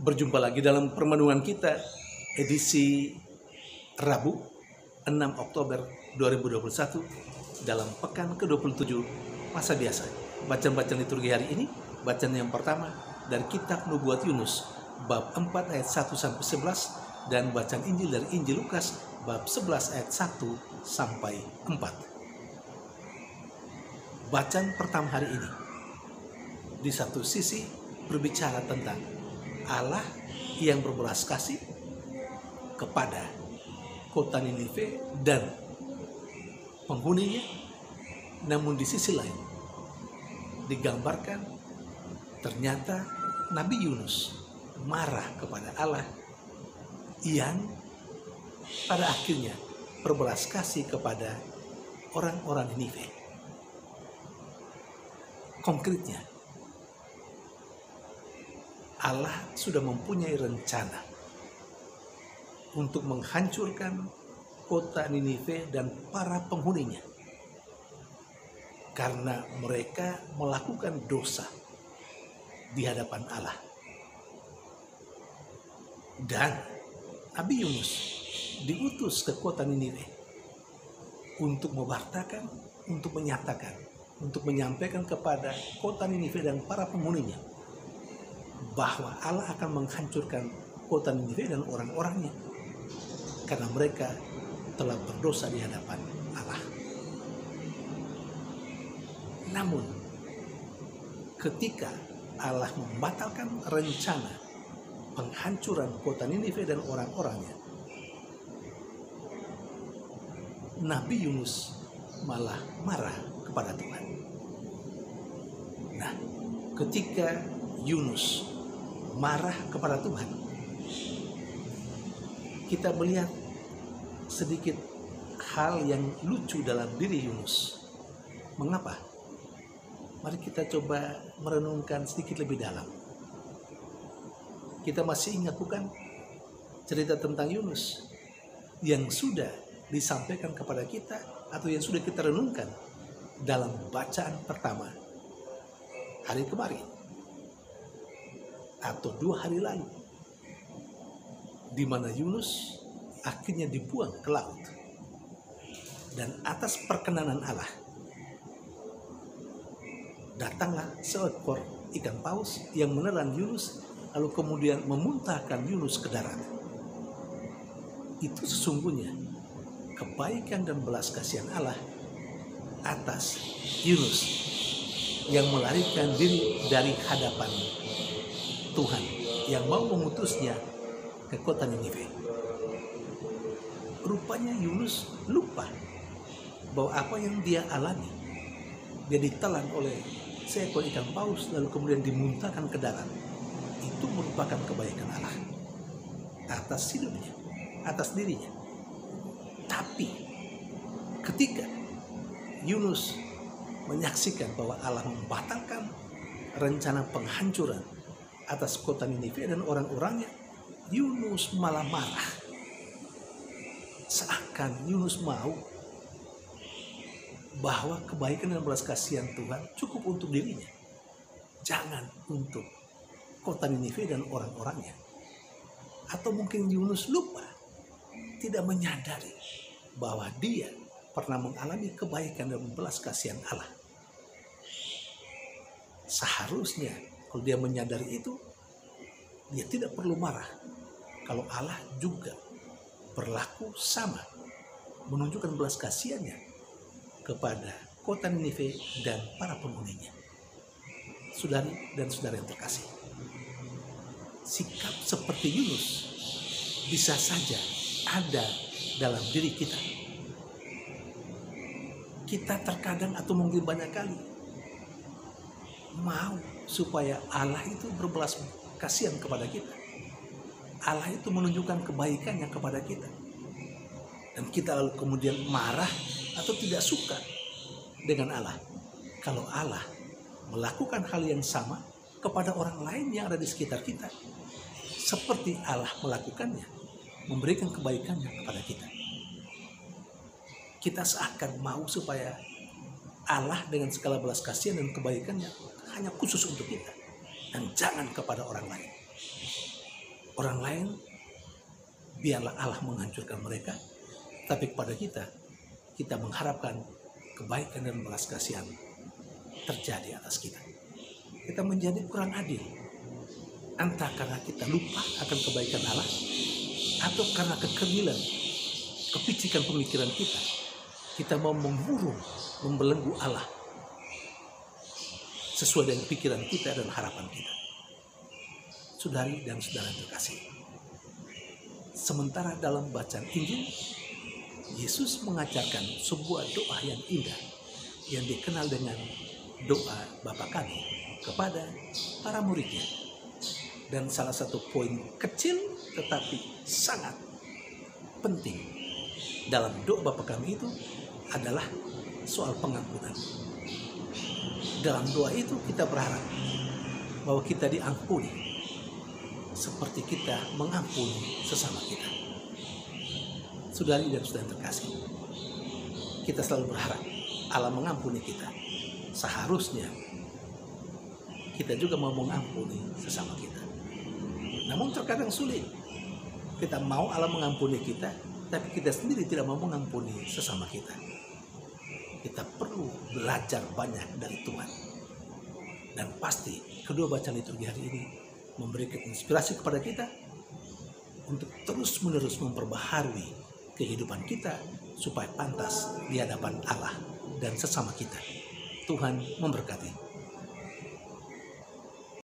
Berjumpa lagi dalam permenungan kita edisi Rabu 6 Oktober 2021 dalam pekan ke-27 masa biasa. Bacaan-bacaan liturgi hari ini, bacaan yang pertama dari kitab Nubuat Yunus bab 4 ayat 1 sampai 11 dan bacaan Injil dari Injil Lukas bab 11 ayat 1 sampai 4. Bacaan pertama hari ini di satu sisi berbicara tentang Allah yang berbelas kasih kepada kota Ninive dan penghuninya, namun di sisi lain digambarkan ternyata Nabi Yunus marah kepada Allah yang pada akhirnya berbelas kasih kepada orang-orang Ninive. Konkretnya, Allah sudah mempunyai rencana untuk menghancurkan kota Ninive dan para penghuninya karena mereka melakukan dosa di hadapan Allah. Dan Nabi Yunus diutus ke kota Ninive untuk mewartakan, untuk menyatakan, untuk menyampaikan kepada kota Ninive dan para penghuninya bahwa Allah akan menghancurkan kota Ninive dan orang-orangnya karena mereka telah berdosa di hadapan Allah. Namun ketika Allah membatalkan rencana penghancuran kota Ninive dan orang-orangnya, Nabi Yunus malah marah kepada Tuhan. Nah, ketika Yunus marah kepada Tuhan, kita melihat sedikit hal yang lucu dalam diri Yunus. Mengapa? Mari kita coba merenungkan sedikit lebih dalam. Kita masih ingat bukan cerita tentang Yunus yang sudah disampaikan kepada kita atau yang sudah kita renungkan dalam bacaan pertama hari kemarin atau 2 hari lalu, di mana Yunus akhirnya dibuang ke laut dan atas perkenanan Allah datanglah seekor ikan paus yang menelan Yunus lalu kemudian memuntahkan Yunus ke darat. Itu sesungguhnya kebaikan dan belas kasihan Allah atas Yunus yang melarikan diri dari hadapan Tuhan yang mau mengutusnya ke kota Ninive. Rupanya Yunus lupa bahwa apa yang dia alami, dia ditelan oleh seekor ikan paus lalu kemudian dimuntahkan ke darat, itu merupakan kebaikan Allah atas hidupnya, atas dirinya. Tapi ketika Yunus menyaksikan bahwa Allah membatalkan rencana penghancuran atas kota Ninive dan orang-orangnya, Yunus malah marah. Seakan Yunus mau bahwa kebaikan dan belas kasihan Tuhan cukup untuk dirinya, jangan untuk kota Ninive dan orang-orangnya. Atau mungkin Yunus lupa, tidak menyadari bahwa dia pernah mengalami kebaikan dan belas kasihan Allah. Seharusnya kalau dia menyadari itu, dia tidak perlu marah kalau Allah juga berlaku sama, menunjukkan belas kasihannya kepada kota Ninive dan para penghuninya. Saudari dan saudara yang terkasih, sikap seperti Yunus bisa saja ada dalam diri kita. Kita terkadang atau mungkin banyak kali mau supaya Allah itu berbelas kasihan kepada kita. Allah itu menunjukkan kebaikannya kepada kita. Dan kita lalu kemudian marah atau tidak suka dengan Allah kalau Allah melakukan hal yang sama kepada orang lain yang ada di sekitar kita, seperti Allah melakukannya, memberikan kebaikannya kepada kita. Kita seakan mau supaya Allah dengan segala belas kasihan dan kebaikannya hanya khusus untuk kita dan jangan kepada orang lain. orang lain, biarlah Allah menghancurkan mereka. Tapi kepada kita mengharapkan kebaikan dan belas kasihan terjadi atas kita. Kita menjadi kurang adil, entah karena kita lupa akan kebaikan Allah, atau karena kekerdilan, kepicikan pemikiran kita mau memburu, membelenggu Allah sesuai dengan pikiran kita dan harapan kita. Saudari dan saudara terkasih, sementara dalam bacaan Injil, Yesus mengajarkan sebuah doa yang indah yang dikenal dengan doa Bapa Kami kepada para muridnya. Dan salah satu poin kecil tetapi sangat penting dalam doa Bapa Kami itu adalah soal pengampunan. Dalam doa itu kita berharap bahwa kita diampuni seperti kita mengampuni sesama kita. Saudari dan saudara terkasih, kita selalu berharap Allah mengampuni kita. Seharusnya kita juga mau mengampuni sesama kita. Namun terkadang sulit. Kita mau Allah mengampuni kita, tapi kita sendiri tidak mau mengampuni sesama kita. Kita perlu belajar banyak dari Tuhan. Dan pasti kedua bacaan liturgi hari ini memberikan inspirasi kepada kita untuk terus-menerus memperbaharui kehidupan kita supaya pantas di hadapan Allah dan sesama kita. Tuhan memberkati.